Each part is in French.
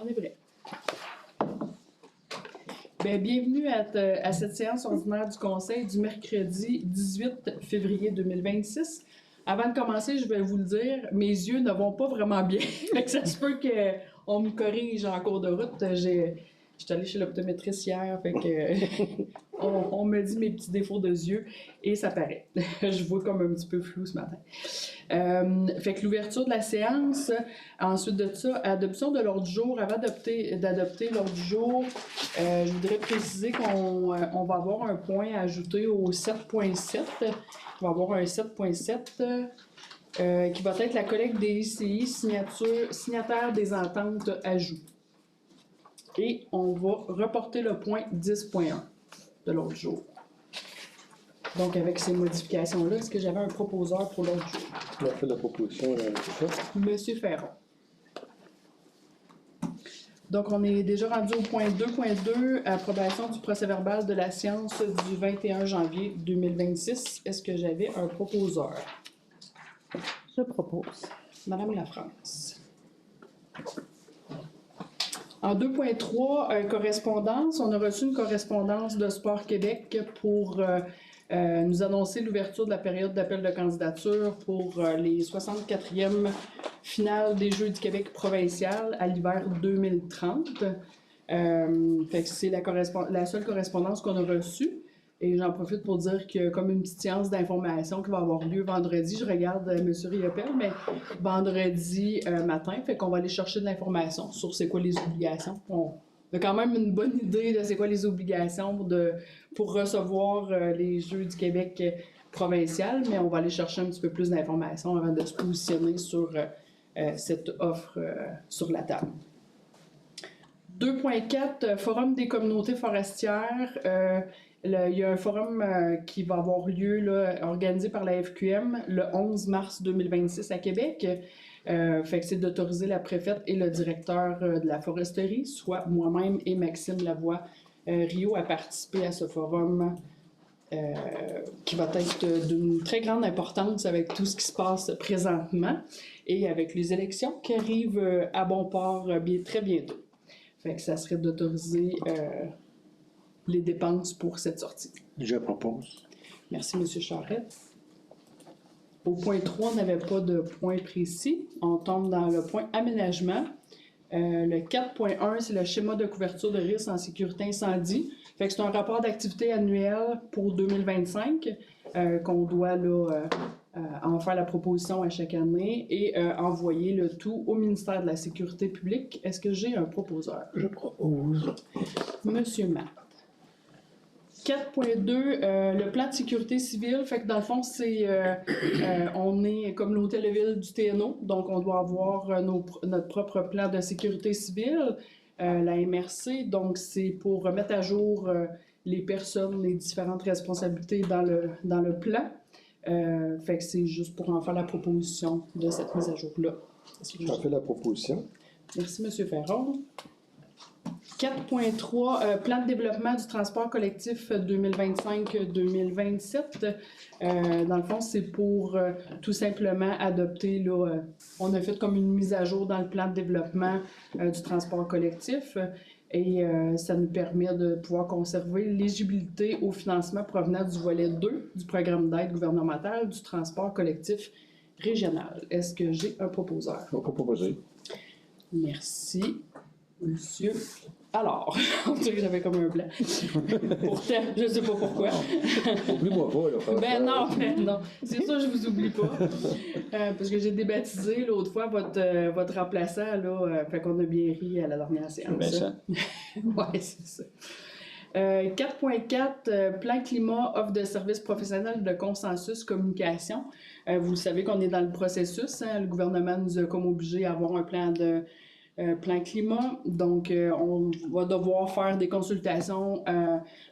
On est prêt. Bien, bienvenue à cette séance ordinaire du Conseil du mercredi 18 février 2026. Avant de commencer, je vais vous le dire, mes yeux ne vont pas vraiment bien. Fait que ça se peut qu'on me corrige en cours de route. J'étais allée chez l'optométriste hier, fait que on me dit mes petits défauts de yeux et ça paraît. Je vois comme un petit peu flou ce matin. Fait que l'ouverture de la séance, ensuite de ça, adoption de l'ordre du jour. Avant d'adopter l'ordre du jour, je voudrais préciser qu'on va avoir un point à ajouter au 7.7. On va avoir un 7.7 qui va être la collecte des ICI, signataire des ententes ajout. Et on va reporter le point 10.1 de l'ordre du jour. Donc, avec ces modifications-là, est-ce que j'avais un proposeur pour l'ordre du jour? On a fait la proposition, c'est ça? Monsieur Ferron. Donc, on est déjà rendu au point 2.2, approbation du procès-verbal de la séance du 21 janvier 2026. Est-ce que j'avais un proposeur? Je propose. Madame Lafrance. En 2.3, correspondance, on a reçu une correspondance de Sport Québec pour nous annoncer l'ouverture de la période d'appel de candidature pour les 64e finales des Jeux du Québec provincial à l'hiver 2030. Fait que c'est la seule correspondance qu'on a reçue. Et j'en profite pour dire qu'il y a comme une petite séance d'information qui va avoir lieu vendredi. Je regarde M. Riopel, mais vendredi matin. Fait qu'on va aller chercher de l'information sur c'est quoi les obligations. On a quand même une bonne idée de c'est quoi les obligations pour recevoir les Jeux du Québec provincial, mais on va aller chercher un petit peu plus d'informations avant de se positionner sur cette offre sur la table. 2.4, Forum des communautés forestières. Il y a un forum qui va avoir lieu là, organisé par la FQM le 11 mars 2026 à Québec. Fait que c'est d'autoriser la préfète et le directeur de la foresterie, soit moi-même et Maxime Lavoie-Rio, à participer à ce forum qui va être d'une très grande importance avec tout ce qui se passe présentement et avec les élections qui arrivent à bon port très bientôt. Fait que ça serait d'autoriser les dépenses pour cette sortie. Je propose. Merci, M. Charette. Au point 3, on n'avait pas de point précis. On tombe dans le point aménagement. Le 4.1, c'est le schéma de couverture de risque en sécurité incendie. Fait que c'est un rapport d'activité annuel pour 2025 qu'on doit là, en faire la proposition à chaque année et envoyer le tout au ministère de la Sécurité publique. Est-ce que j'ai un proposeur? Je propose. Monsieur Matt. 4.2, le plan de sécurité civile. Fait que dans le fond, c'est on est comme l'hôtel de ville du TNO, donc on doit avoir notre propre plan de sécurité civile, la MRC. Donc c'est pour remettre à jour les personnes, les différentes responsabilités dans le plan. Fait que c'est juste pour en faire la proposition de cette mise à jour-là. J'en fais la proposition. Merci, M. Ferron. 4.3, plan de développement du transport collectif 2025-2027. Dans le fond, c'est pour tout simplement adopter, là, on a fait comme une mise à jour dans le plan de développement du transport collectif et ça nous permet de pouvoir conserver l'éligibilité au financement provenant du volet 2 du programme d'aide gouvernementale du transport collectif régional. Est-ce que j'ai un proposeur? On peut proposer. Merci, monsieur. Alors, on dirait que j'avais comme un blanc. Pourtant, je ne sais pas pourquoi. Oublie-moi pas, là. Ben non. C'est sûr, je vous oublie pas. Parce que j'ai débaptisé l'autre fois votre remplaçant, là. Fait qu'on a bien ri à la dernière séance. Ben ça. Ouais, c'est ça. 4.4, plan climat, offre de services professionnels de consensus communication. Vous le savez qu'on est dans le processus. Hein, le gouvernement nous a comme obligés à avoir un plan climat. Donc, on va devoir faire des consultations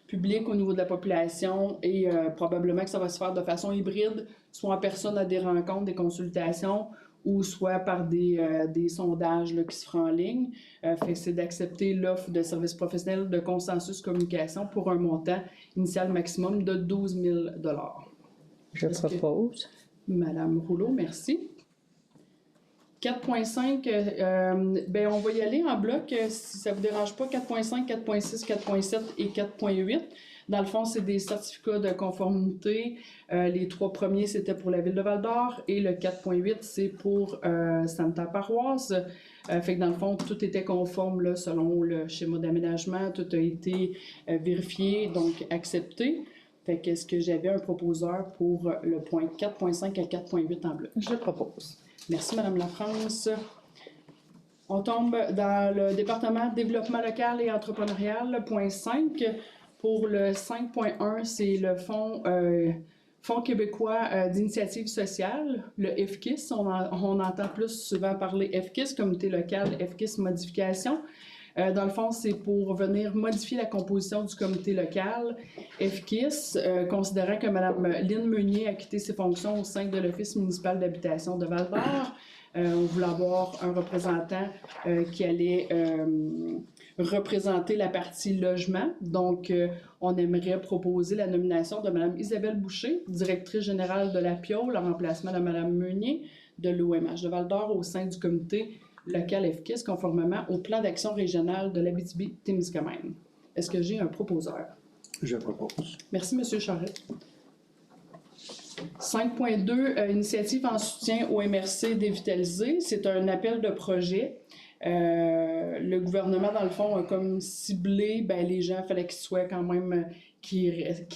publiques au niveau de la population et probablement que ça va se faire de façon hybride, soit en personne à des rencontres, des consultations, ou soit par des sondages là, qui se feront en ligne. Fait que c'est d'accepter l'offre de services professionnels de consensus communication pour un montant initial maximum de 12 000 $. Je propose. Madame Rouleau, merci. 4.5, ben on va y aller en bloc, si ça ne vous dérange pas, 4.5, 4.6, 4.7 et 4.8. Dans le fond, c'est des certificats de conformité. Les 3 premiers, c'était pour la Ville de Val-d'Or et le 4.8, c'est pour Santa Paroisse. Fait que dans le fond, tout était conforme là, selon le schéma d'aménagement. Tout a été vérifié, donc accepté. Fait que est-ce que j'avais un proposeur pour le point 4.5 à 4.8 en bloc? Je propose. Merci, Madame Lafrance. On tombe dans le département développement local et entrepreneurial, le point 5. Pour le 5.1, c'est le Fonds québécois d'initiative sociale, le FKIS. On entend plus souvent parler FKIS, comité local, FKIS modification. Dans le fond, c'est pour venir modifier la composition du comité local. FKIS, considérant que Mme Lynne Meunier a quitté ses fonctions au sein de l'Office municipal d'habitation de Val-d'Or, on voulait avoir un représentant qui allait représenter la partie logement. Donc, on aimerait proposer la nomination de Mme Isabelle Boucher, directrice générale de la PIOL, en remplacement de Mme Meunier de l'OMH de Val-d'Or au sein du comité local FKIS, conformément au plan d'action régional de l'Abitibi-Témiscamingue. Est-ce que j'ai un proposeur? Je propose. Merci, M. Charette. 5.2, initiative en soutien au MRC dévitalisé. C'est un appel de projet. Le gouvernement, dans le fond, a comme ciblé les gens, il fallait qu'ils soient quand même, qui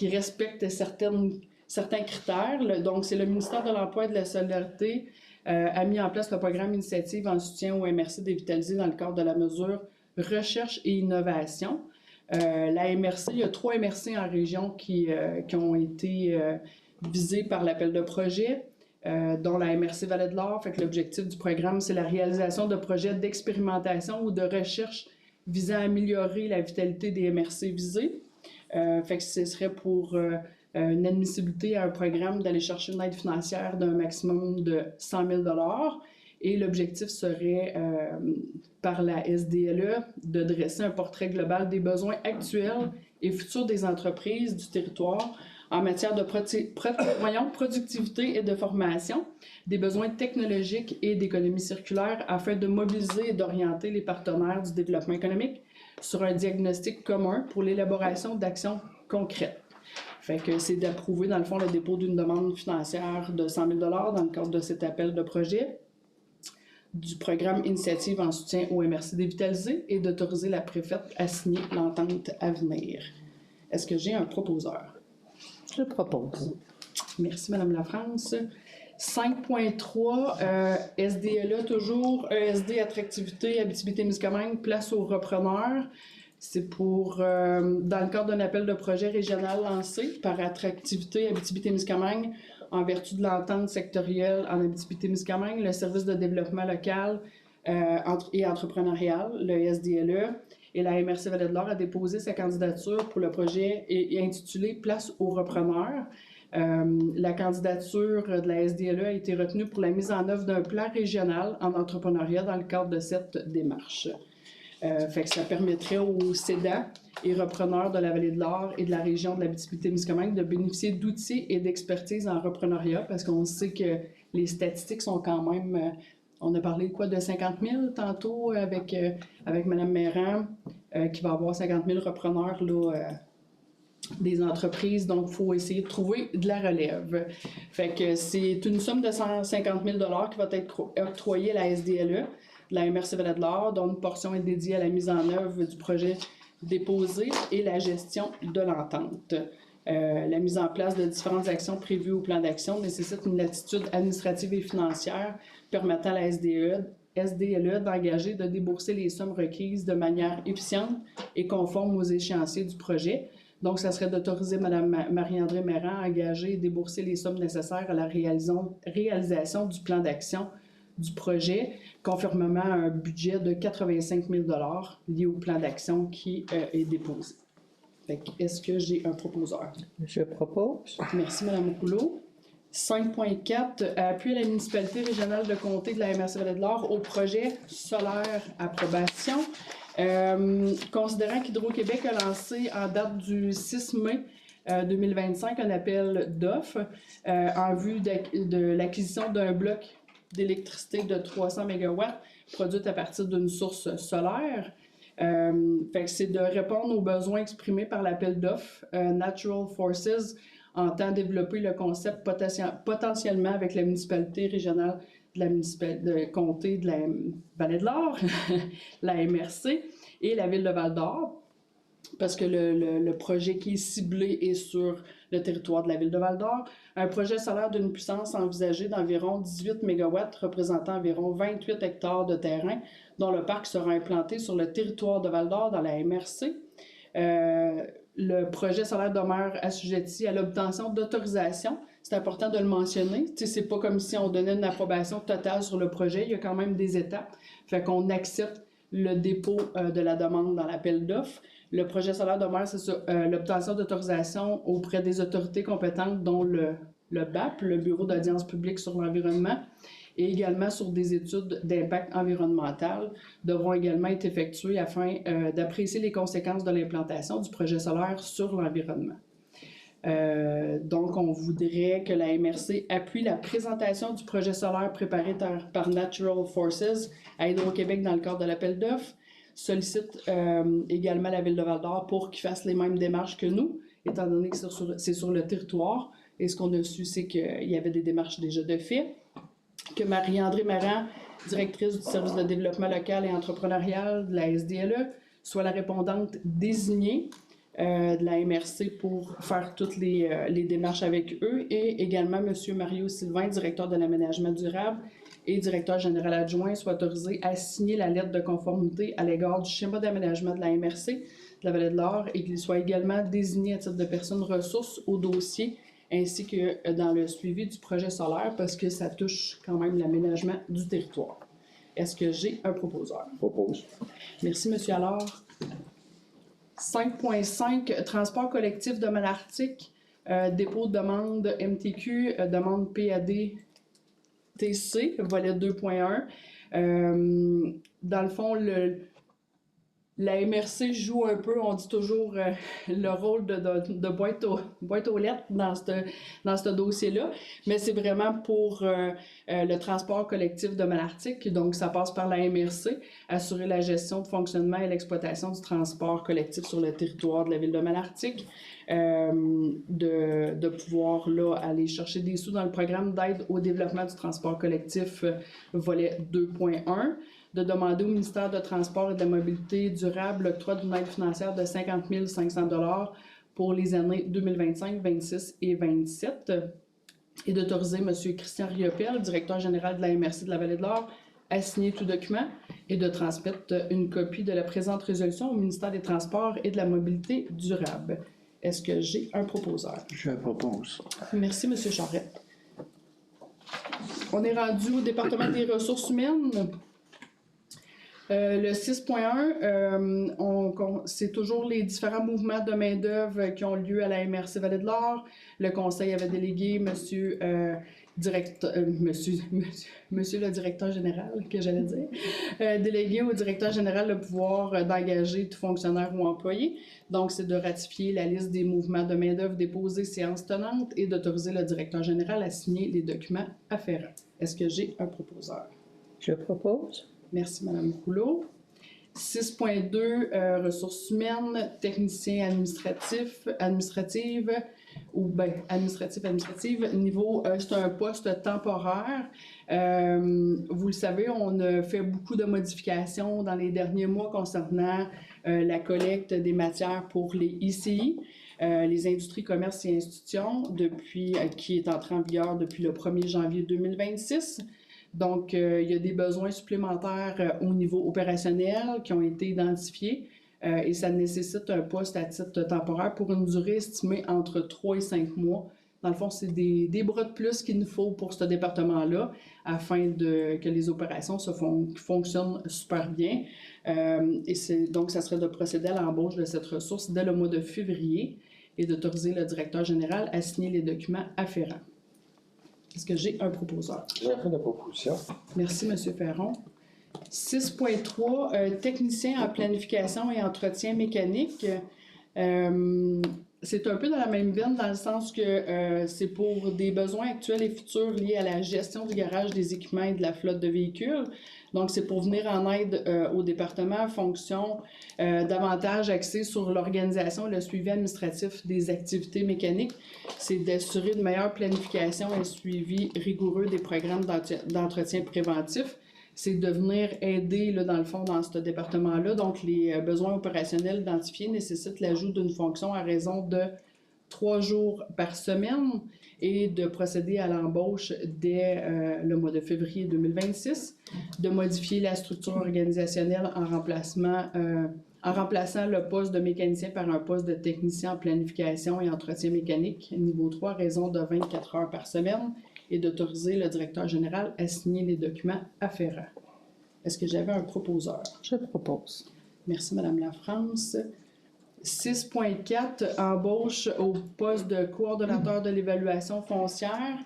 respectent certains critères. Donc, c'est le ministère de l'Emploi et de la Solidarité a mis en place le programme Initiative en soutien au MRC dévitalisé dans le cadre de la mesure Recherche et Innovation. La MRC, il y a 3 MRC en région qui ont été visés par l'appel de projet, dont la MRC Vallée-de-l'Or. Fait que l'objectif du programme, c'est la réalisation de projets d'expérimentation ou de recherche visant à améliorer la vitalité des MRC visés. Fait que ce serait pour une admissibilité à un programme d'aller chercher une aide financière d'un maximum de 100 000 $. Et l'objectif serait, par la SDLE, de dresser un portrait global des besoins actuels et futurs des entreprises du territoire en matière de productivité et de formation, des besoins technologiques et d'économie circulaire afin de mobiliser et d'orienter les partenaires du développement économique sur un diagnostic commun pour l'élaboration d'actions concrètes. Fait que c'est d'approuver, dans le fond, le dépôt d'une demande financière de 100 000 $ dans le cadre de cet appel de projet du programme Initiative en soutien au MRC dévitalisé et d'autoriser la préfète à signer l'entente à venir. Est-ce que j'ai un proposeur? Je propose. Merci, Mme Lafrance. 5.3, SDLE toujours, ESD Attractivité, Abitibi-Témiscamingue, place aux repreneurs. C'est pour, dans le cadre d'un appel de projet régional lancé par Attractivité Abitibi-Témiscamingue, en vertu de l'entente sectorielle en Abitibi-Témiscamingue, le service de développement local et entrepreneurial, le SDLE, et la MRC Vallée-de-l'Or a déposé sa candidature pour le projet et intitulé « Place aux repreneurs ». La candidature de la SDLE a été retenue pour la mise en œuvre d'un plan régional en entrepreneuriat dans le cadre de cette démarche. Fait que ça permettrait aux cédants et repreneurs de la Vallée-de-l'Or et de la région de l'Abitibi-Témiscamingue de bénéficier d'outils et d'expertise en reprenariat, parce qu'on sait que les statistiques sont quand même... on a parlé de 50 000 tantôt avec Mme Méran, qui va avoir 50 000 repreneurs là, des entreprises, donc il faut essayer de trouver de la relève. Fait que c'est une somme de 150 000 $ qui va être octroyée à la SDLE, de la MRC Vallée-de-l'Or, dont une portion est dédiée à la mise en œuvre du projet déposé et la gestion de l'entente. La mise en place de différentes actions prévues au plan d'action nécessite une latitude administrative et financière permettant à la SDLE d'engager de débourser les sommes requises de manière efficiente et conforme aux échéanciers du projet. Donc, ça serait d'autoriser Mme Marie-André Méran à engager et débourser les sommes nécessaires à la réalisation du plan d'action du projet, conformément à un budget de 85 000 $ lié au plan d'action qui est déposé. Est-ce que j'ai un proposeur? Je propose. Merci, Mme Rouleau. 5.4, appui à la municipalité régionale de comté de la MRC Vallée-de-l'Or au projet solaire approbation. Considérant qu'Hydro-Québec a lancé en date du 6 mai 2025 un appel d'offres en vue de l'acquisition d'un bloc d'électricité de 300 MW produite à partir d'une source solaire. Fait que c'est de répondre aux besoins exprimés par l'appel d'offres. Natural Forces entend développer le concept potentiellement avec la municipalité régionale de la municipalité de comté de la Vallée-de-l'Or, la MRC et la ville de Val-d'Or, parce que le projet qui est ciblé est sur le territoire de la ville de Val-d'Or. Un projet solaire d'une puissance envisagée d'environ 18 MW, représentant environ 28 hectares de terrain, dont le parc sera implanté sur le territoire de Val-d'Or dans la MRC. Le projet solaire demeure assujetti à l'obtention d'autorisation. C'est important de le mentionner. C'est pas comme si on donnait une approbation totale sur le projet. Il y a quand même des étapes. Fait qu'on accepte le dépôt de la demande dans l'appel d'offres. Le projet solaire demeure, c'est ça, l'obtention d'autorisation auprès des autorités compétentes, dont le BAP, le Bureau d'audience publique sur l'environnement, et également sur des études d'impact environnemental devront également être effectuées afin d'apprécier les conséquences de l'implantation du projet solaire sur l'environnement. Donc, on voudrait que la MRC appuie la présentation du projet solaire préparé par Natural Forces à Hydro-Québec dans le cadre de l'appel d'offres, sollicite également la Ville de Val-d'Or pour qu'ils fassent les mêmes démarches que nous, étant donné que c'est sur le territoire. Et ce qu'on a su, c'est qu'il y avait des démarches déjà de fait, que Marie-André Marant, directrice du service de développement local et entrepreneurial de la SDLE, soit la répondante désignée de la MRC pour faire toutes les démarches avec eux, et également M. Mario Sylvain, directeur de l'aménagement durable et directeur général adjoint, soit autorisé à signer la lettre de conformité à l'égard du schéma d'aménagement de la MRC de la Vallée-de-l'Or, et qu'il soit également désigné à titre de personne ressource au dossier ainsi que dans le suivi du projet solaire, parce que ça touche quand même l'aménagement du territoire. Est-ce que j'ai un proposeur? Propose. Merci, M. Allard. 5.5, transport collectif de Malartic, dépôt de demande MTQ, demande PAD TC, volet 2.1. Dans le fond, la MRC joue un peu, on dit toujours, le rôle de boîte aux lettres dans ce dossier-là, mais c'est vraiment pour le transport collectif de Malartic. Donc, ça passe par la MRC, assurer la gestion, de fonctionnement et l'exploitation du transport collectif sur le territoire de la ville de Malartic, de pouvoir là aller chercher des sous dans le programme d'aide au développement du transport collectif, volet 2.1, de demander au ministère de Transport et de la Mobilité durable l'octroi d'une aide financière de 50 500 $ pour les années 2025, 26 et 27, et d'autoriser M. Christian Riopel, directeur général de la MRC de la Vallée-de-l'Or, à signer tout document et de transmettre une copie de la présente résolution au ministère des Transports et de la Mobilité durable. Est-ce que j'ai un proposeur? Je propose. Merci, M. Charette. On est rendu au département des ressources humaines. Le 6.1, c'est toujours les différents mouvements de main-d'œuvre qui ont lieu à la MRC Vallée-de-l'Or. Le conseil avait délégué monsieur le directeur général, que j'allais dire, délégué au directeur général le pouvoir d'engager tout fonctionnaire ou employé. Donc, c'est de ratifier la liste des mouvements de main-d'œuvre déposés séance tenante et d'autoriser le directeur général à signer les documents afférents. Est-ce que j'ai un proposeur? Je propose. Merci, Mme Rouleau. 6.2, ressources humaines, technicien administrative, niveau, c'est un poste temporaire. Vous le savez, on a fait beaucoup de modifications dans les derniers mois concernant la collecte des matières pour les ICI, les industries, commerces et institutions, qui est entré en vigueur depuis le 1er janvier 2026. Donc, il y a des besoins supplémentaires au niveau opérationnel qui ont été identifiés et ça nécessite un poste à titre temporaire pour une durée estimée entre 3 et 5 mois. Dans le fond, c'est des bras de plus qu'il nous faut pour ce département-là afin que les opérations fonctionnent super bien. Donc, ça serait de procéder à l'embauche de cette ressource dès le mois de février et d'autoriser le directeur général à signer les documents afférents. Est-ce que j'ai un proposeur? J'ai fait la proposition. Merci, M. Ferron. 6.3, technicien en planification et entretien mécanique. c'est un peu dans la même veine dans le sens que c'est pour des besoins actuels et futurs liés à la gestion du garage des équipements et de la flotte de véhicules. Donc, c'est pour venir en aide au département en fonction davantage axé sur l'organisation et le suivi administratif des activités mécaniques. C'est d'assurer une meilleure planification et un suivi rigoureux des programmes d'entretien préventif. C'est de venir aider, là, dans le fond, dans ce département-là. Donc, les besoins opérationnels identifiés nécessitent l'ajout d'une fonction à raison de 3 jours par semaine et de procéder à l'embauche dès le mois de février 2026, de modifier la structure organisationnelle en remplaçant le poste de mécanicien par un poste de technicien en planification et entretien mécanique, niveau 3, à raison de 24 heures par semaine, et d'autoriser le directeur général à signer les documents afférents. Est-ce que j'avais un proposeur? Je propose. Merci, Madame Lafrance. 6.4, embauche au poste de coordonnateur de l'évaluation foncière.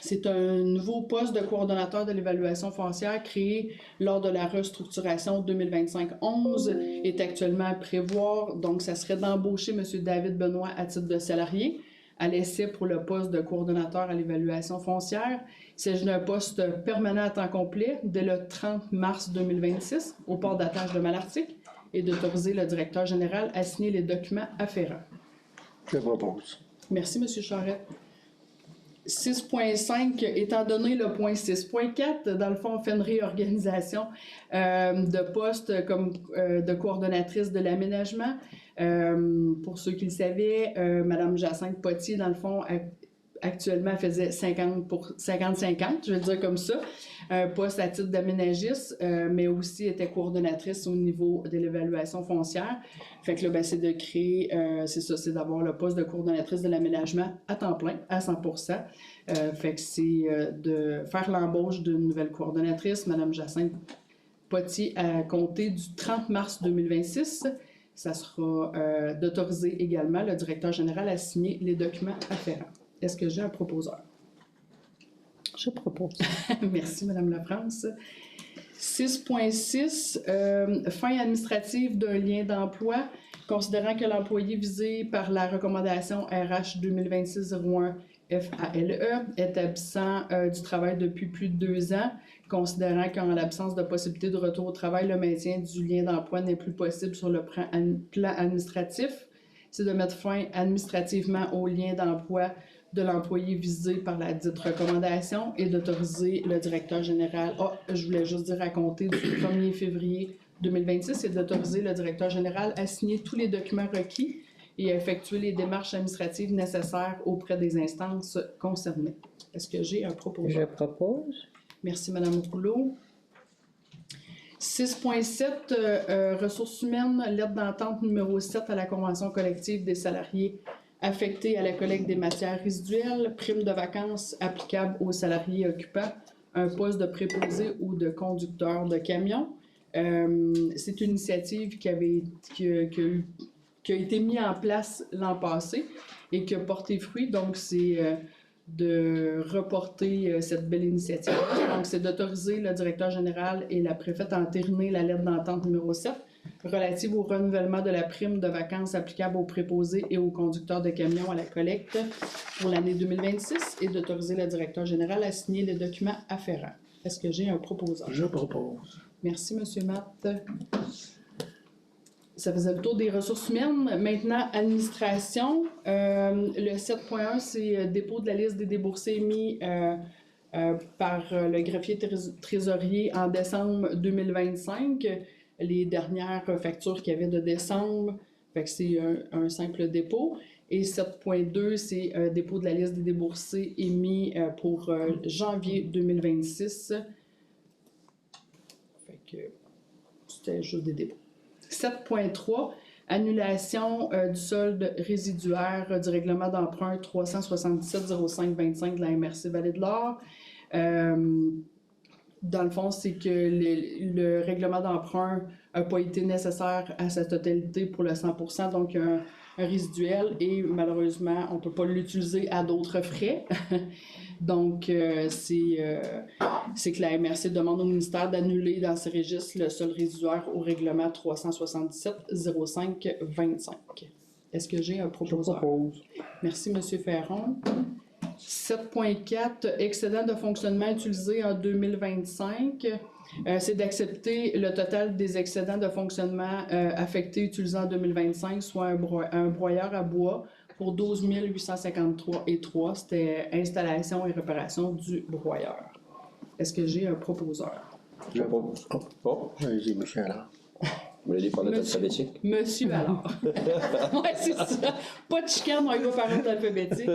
C'est un nouveau poste de coordonnateur de l'évaluation foncière créé lors de la restructuration 2025-11, est actuellement à prévoir. Donc, ça serait d'embaucher M. David Benoît à titre de salarié à l'essai pour le poste de coordonnateur à l'évaluation foncière. Il s'agit d'un poste permanent à temps complet dès le 30 mars 2026 au port d'attache de Malartic et d'autoriser le directeur général à signer les documents afférents. Je propose. Merci, M. Charette. 6.5, étant donné le point 6.4, dans le fond, on fait une réorganisation de postes comme de coordonnatrice de l'aménagement. Pour ceux qui le savaient, Mme Jacinthe Potier, dans le fond, actuellement, faisait 50-50, je vais le dire comme ça, un poste à titre d'aménagiste, mais aussi était coordonnatrice au niveau de l'évaluation foncière. Fait que là, ben, c'est de créer, c'est d'avoir le poste de coordonnatrice de l'aménagement à temps plein, à 100%. Fait que c'est de faire l'embauche d'une nouvelle coordonnatrice, Mme Jacinthe Potier, à compter du 30 mars 2026. Ça sera d'autoriser également le directeur général à signer les documents afférents. Est-ce que j'ai un proposeur? Je propose. Merci, Mme Lafrance. 6.6, fin administrative d'un lien d'emploi. Considérant que l'employé visé par la recommandation RH 2026-01 FALE est absent du travail depuis plus de 2 ans, considérant qu'en l'absence de possibilité de retour au travail, le maintien du lien d'emploi n'est plus possible sur le plan administratif, c'est de mettre fin administrativement au lien d'emploi de l'employé visé par la dite recommandation et d'autoriser le directeur général, je voulais juste dire à compter du 1er février 2026, et d'autoriser le directeur général à signer tous les documents requis et à effectuer les démarches administratives nécessaires auprès des instances concernées. Est-ce que j'ai un propos? Je propose. Merci, Mme Rouleau. 6.7, ressources humaines, lettre d'entente numéro 7 à la Convention collective des salariés affectés à la collecte des matières résiduelles, prime de vacances applicable aux salariés occupant un poste de préposé ou de conducteur de camion. C'est une initiative qui a été mise en place l'an passé et qui a porté fruit. Donc, c'est de reporter cette belle initiative. Donc, c'est d'autoriser le directeur général et la préfète à entériner la lettre d'entente numéro 7 relative au renouvellement de la prime de vacances applicable aux préposés et aux conducteurs de camions à la collecte pour l'année 2026 et d'autoriser le directeur général à signer les documents afférents. Est-ce que j'ai un proposeur? Je propose. Merci, M. Matt. Ça faisait le tour des ressources humaines. Maintenant, administration. Le 7.1, c'est dépôt de la liste des déboursés émis par le greffier trésorier en décembre 2025. Les dernières factures qu'il y avait de décembre, fait que c'est un simple dépôt. Et 7.2, c'est dépôt de la liste des déboursés émis pour janvier 2026. Fait que c'était juste des dépôts. 7.3, annulation du solde résiduaire du règlement d'emprunt 377-05-25 de la MRC Vallée-de-l'Or. Dans le fond, c'est que le règlement d'emprunt n'a pas été nécessaire à sa totalité pour le 100%, donc un résiduel, et malheureusement, on ne peut pas l'utiliser à d'autres frais. Donc, c'est que la MRC demande au ministère d'annuler dans ses registres le solde résiduaire au règlement 377-05-25. Est-ce que j'ai un Je proposeur? propose. Merci, M. Ferron. 7.4, excédent de fonctionnement utilisé en 2025. C'est d'accepter le total des excédents de fonctionnement affectés utilisés en 2025, soit un broyeur à bois pour 12 853,3. C'était installation et réparation du broyeur. Est-ce que j'ai un proposeur? Je propose. Oh, allez-y, monsieur Allard. Vous voulez aller par l'ordre Monsieur- alphabétique? Monsieur Allard. Oui, c'est ça. Pas de chicane, on y va par ordre alphabétique.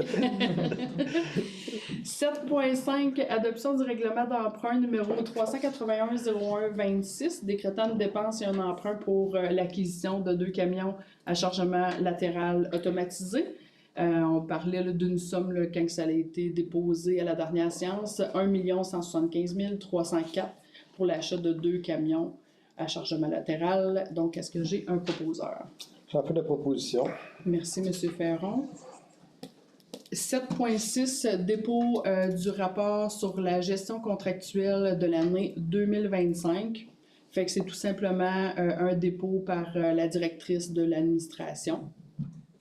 7.5, adoption du règlement d'emprunt numéro 381-01-26, décrétant une dépense et un emprunt pour l'acquisition de 2 camions à chargement latéral automatisé. On parlait là, d'une somme là, quand ça a été déposé à la dernière séance, 1 175 304 pour l'achat de 2 camions à chargement latéral. Donc, est-ce que j'ai un proposeur? J'en fais la proposition. Merci, M. Ferron. 7.6, dépôt du rapport sur la gestion contractuelle de l'année 2025. Fait que c'est tout simplement un dépôt par la directrice de l'administration.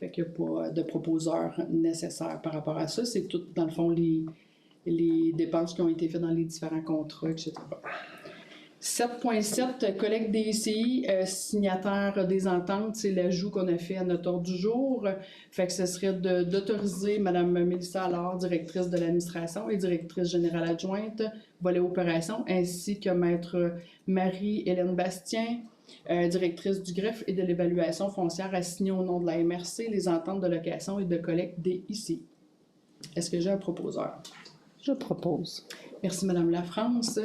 Fait qu'il n'y a pas de proposeur nécessaire par rapport à ça. C'est tout, dans le fond, les dépenses qui ont été faites dans les différents contrats, etc. 7.7, collecte des ICI, signataire des ententes, c'est l'ajout qu'on a fait à notre ordre du jour. Fait que ce serait d'autoriser Mme Mélissa Allard, directrice de l'administration et directrice générale adjointe, volet opération, ainsi que Maître Marie-Hélène Bastien, directrice du greffe et de l'évaluation foncière, à signer au nom de la MRC les ententes de location et de collecte des ICI. Est-ce que j'ai un proposeur? Je propose. Merci, Mme Lafrance.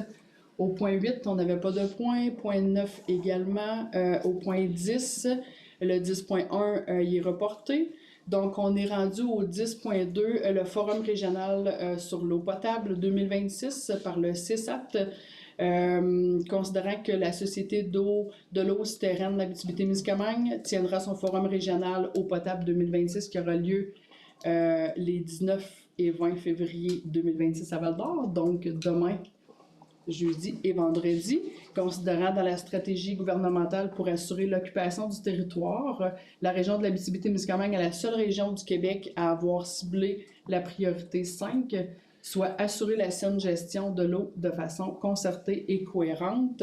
Au point 8, on n'avait pas de point. Point 9 également. Au point 10, le 10.1, il est reporté. Donc, on est rendu au 10.2, le Forum régional sur l'eau potable 2026 par le CESAT. Considérant que la Société de l'eau souterraine d'Abitibi-Témiscamingue tiendra son Forum régional eau potable 2026 qui aura lieu les 19 et 20 février 2026 à Val-d'Or, donc demain, jeudi et vendredi, considérant dans la stratégie gouvernementale pour assurer l'occupation du territoire, la région de l'Abitibi-Témiscamingue est la seule région du Québec à avoir ciblé la priorité 5, soit assurer la saine gestion de l'eau de façon concertée et cohérente.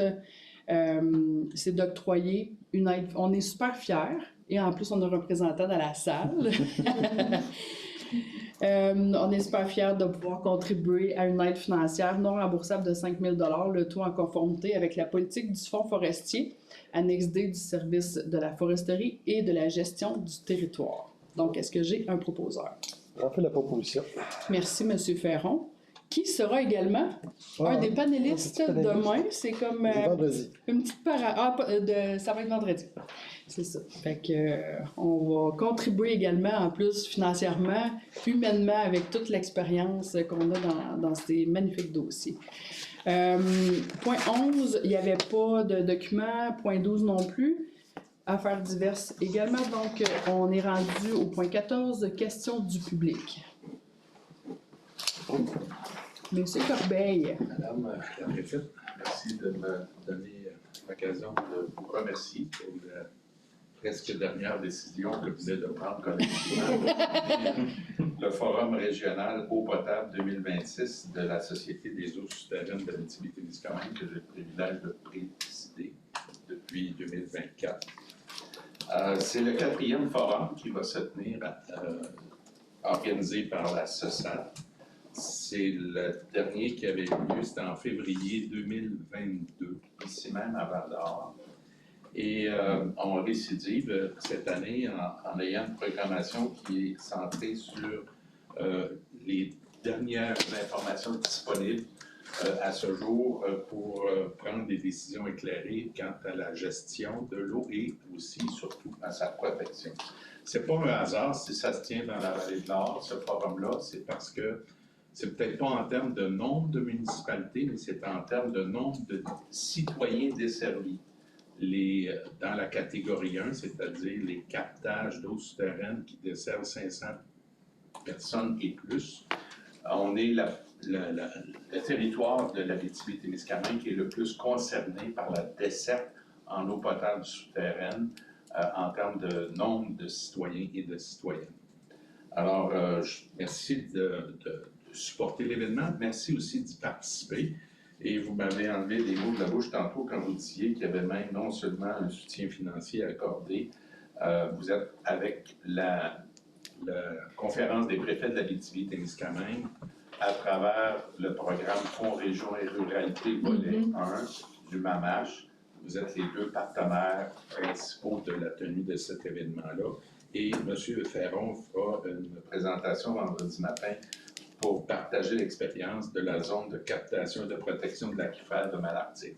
C'est d'octroyer une aide. On est super fiers et en plus on a un représentant dans la salle. On est super fiers de pouvoir contribuer à une aide financière non remboursable de 5 000 $, le tout en conformité avec la politique du Fonds forestier, annexe D du service de la foresterie et de la gestion du territoire. Donc, est-ce que j'ai un proposeur? J'en fais la proposition. Merci, M. Ferron. Qui sera également un des panélistes demain. C'est comme Vendredi. une petite parade. Ça va être vendredi. C'est ça. Fait que on va contribuer également, en plus, financièrement, humainement, avec toute l'expérience qu'on a dans ces magnifiques dossiers. Point 11, il n'y avait pas de document. Point 12 non plus. Affaires diverses également. Donc, on est rendu au point 14, questions du public. Monsieur Corbeil. Madame la préfète, merci de me donner l'occasion de vous remercier pour la presque dernière décision que vous venez de prendre collectivement. Le Forum régional eau potable 2026 de la Société des eaux souterraines de l'Abitibi-Témiscamingue que j'ai le privilège de présider depuis 2024. C'est le 4e forum qui va se tenir, organisé par la SOSAT. C'est le dernier qui avait eu lieu, c'était en février 2022, ici même à Val-d'Or. Et on récidive cette année en ayant une programmation qui est centrée sur les dernières informations disponibles à ce jour pour prendre des décisions éclairées quant à la gestion de l'eau et aussi, surtout, à sa protection. C'est pas un hasard si ça se tient dans la vallée de l'Or, ce forum-là, c'est parce que c'est peut-être pas en termes de nombre de municipalités, mais c'est en termes de nombre de citoyens desservis. Dans la catégorie 1, c'est-à-dire les captages d'eau souterraine qui desservent 500 personnes et plus, on est le territoire de l'Abitibi-Témiscamingue qui est le plus concerné par la desserte en eau potable souterraine en termes de nombre de citoyens et de citoyennes. Alors, merci de supporter l'événement. Merci aussi d'y participer. Et vous m'avez enlevé des mots de la bouche tantôt quand vous disiez qu'il y avait même non seulement un soutien financier accordé, vous êtes avec la conférence des préfets de l'Abitibi-Témiscamingue à travers le programme Fonds Région et Ruralité volet 1 du MAMACH. Vous êtes les deux partenaires principaux de la tenue de cet événement-là. Et M. Ferron fera une présentation vendredi matin pour partager l'expérience de la zone de captation et de protection de l'aquifère de Malartic.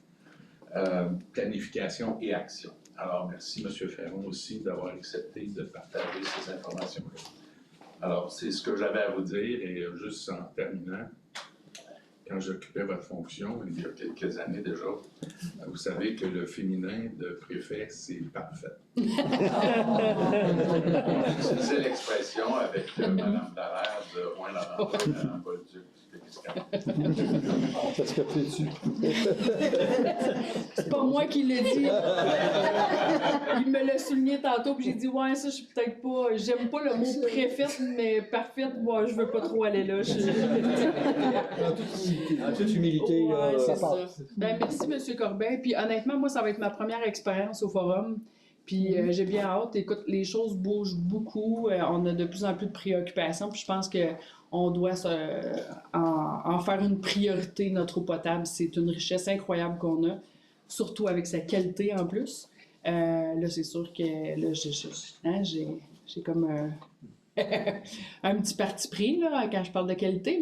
Planification et action. Alors, merci M. Ferron aussi d'avoir accepté de partager ces informations-là. Alors, c'est ce que j'avais à vous dire et juste en terminant, quand j'occupais votre fonction, il y a quelques années déjà, vous savez que le féminin de préfet, c'est parfait. J'utilisais l'expression avec Mme Dallaire de Rouen-Noranda en Bolduc. Ça se fait dessus. C'est pas moi qui l'ai dit. Il me l'a souligné tantôt, puis j'ai dit, ouais, ça, je suis peut-être pas. J'aime pas le mot préfète, mais parfaite, moi, je veux pas trop aller là. En toute humilité, Ouais, ça c'est passe. ça. Ben, merci, M. Corbin. Puis honnêtement, moi, ça va être ma première expérience au forum. Puis j'ai bien hâte. Écoute, les choses bougent beaucoup. On a de plus en plus de préoccupations. Puis je pense qu'on doit en faire une priorité, notre eau potable. C'est une richesse incroyable qu'on a, surtout avec sa qualité en plus. Là, c'est sûr que là, j'ai comme un petit parti pris là, quand je parle de qualité,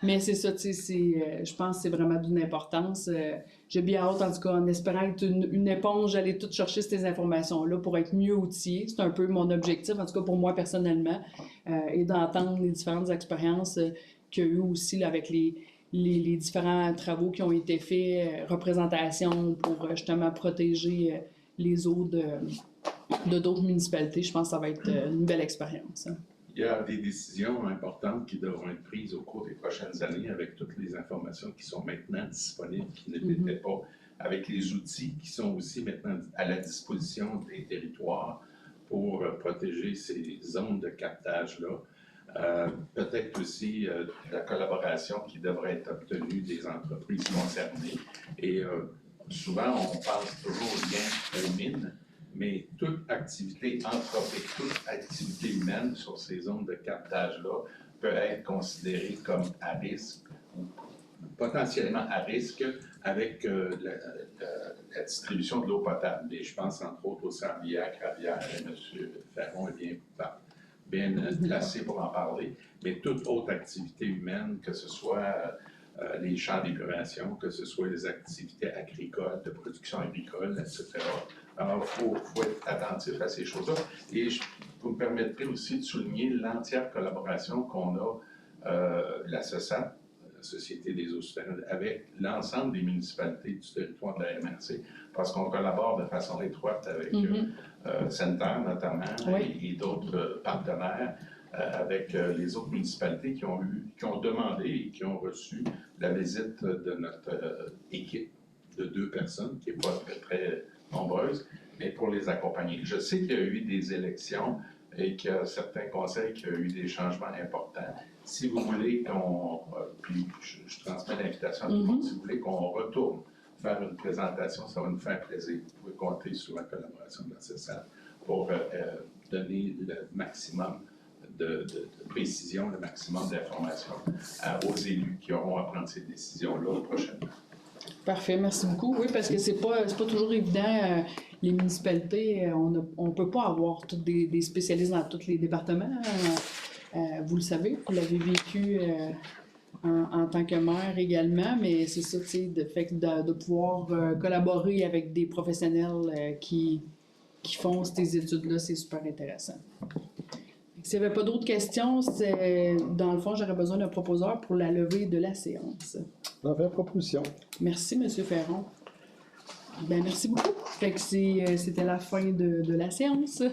mais c'est ça, tu sais, je pense que c'est vraiment d'une importance. J'ai bien hâte, en tout cas, en espérant être une éponge, aller tout chercher ces informations-là pour être mieux outillée. C'est un peu mon objectif, en tout cas pour moi personnellement, et d'entendre les différentes expériences qu'il y a eu aussi là, avec les différents travaux qui ont été faits, représentation pour justement protéger les eaux de d'autres municipalités. Je pense que ça va être une belle expérience. Hein. Il y a des décisions importantes qui devront être prises au cours des prochaines années avec toutes les informations qui sont maintenant disponibles, qui ne l'étaient pas, avec les outils qui sont aussi maintenant à la disposition des territoires pour protéger ces zones de captage-là. Peut-être aussi la collaboration qui devrait être obtenue des entreprises concernées. Et souvent, on pense toujours au lien aux mines, mais toute activité anthropique, toute activité humaine sur ces zones de captage-là peut être considérée comme à risque ou potentiellement à risque avec la distribution de l'eau potable. Et je pense entre autres au Sablière, Cravière, et M. Ferron est bien placé pour en parler, mais toute autre activité humaine, que ce soit les champs d'épuration, que ce soit les activités agricoles, de production agricole, etc. Alors, il faut être attentif à ces choses-là. Et vous me permettrez aussi de souligner l'entière collaboration qu'on a, la SOSAT, la Société des eaux souterraines, avec l'ensemble des municipalités du territoire de la MRC, parce qu'on collabore de façon étroite avec Center notamment et d'autres partenaires, avec les autres municipalités qui ont demandé et qui ont reçu la visite de notre équipe de 2 personnes, qui n'est pas très, très nombreuse, mais pour les accompagner. Je sais qu'il y a eu des élections et qu'il y a certains conseils qui ont eu des changements importants. Si vous voulez puis je transmets l'invitation à tout le monde, si vous voulez qu'on retourne faire une présentation, ça va nous faire plaisir. Vous pouvez compter sur la collaboration de la CESAP pour donner le maximum de précision, le maximum d'informations aux élus qui auront à prendre ces décisions-là prochainement. Parfait, merci beaucoup. Oui, parce que c'est pas toujours évident. Les municipalités, on peut pas avoir tous des spécialistes dans tous les départements. Vous le savez, vous l'avez vécu en tant que maire également, mais c'est ça, tu sais, de pouvoir collaborer avec des professionnels qui font ces études-là, c'est super intéressant. S'il n'y avait pas d'autres questions, dans le fond, j'aurais besoin d'un proposeur pour la levée de la séance. On fait proposition. Merci, M. Ferron. Ben, merci beaucoup. Fait que c'était la fin de la séance.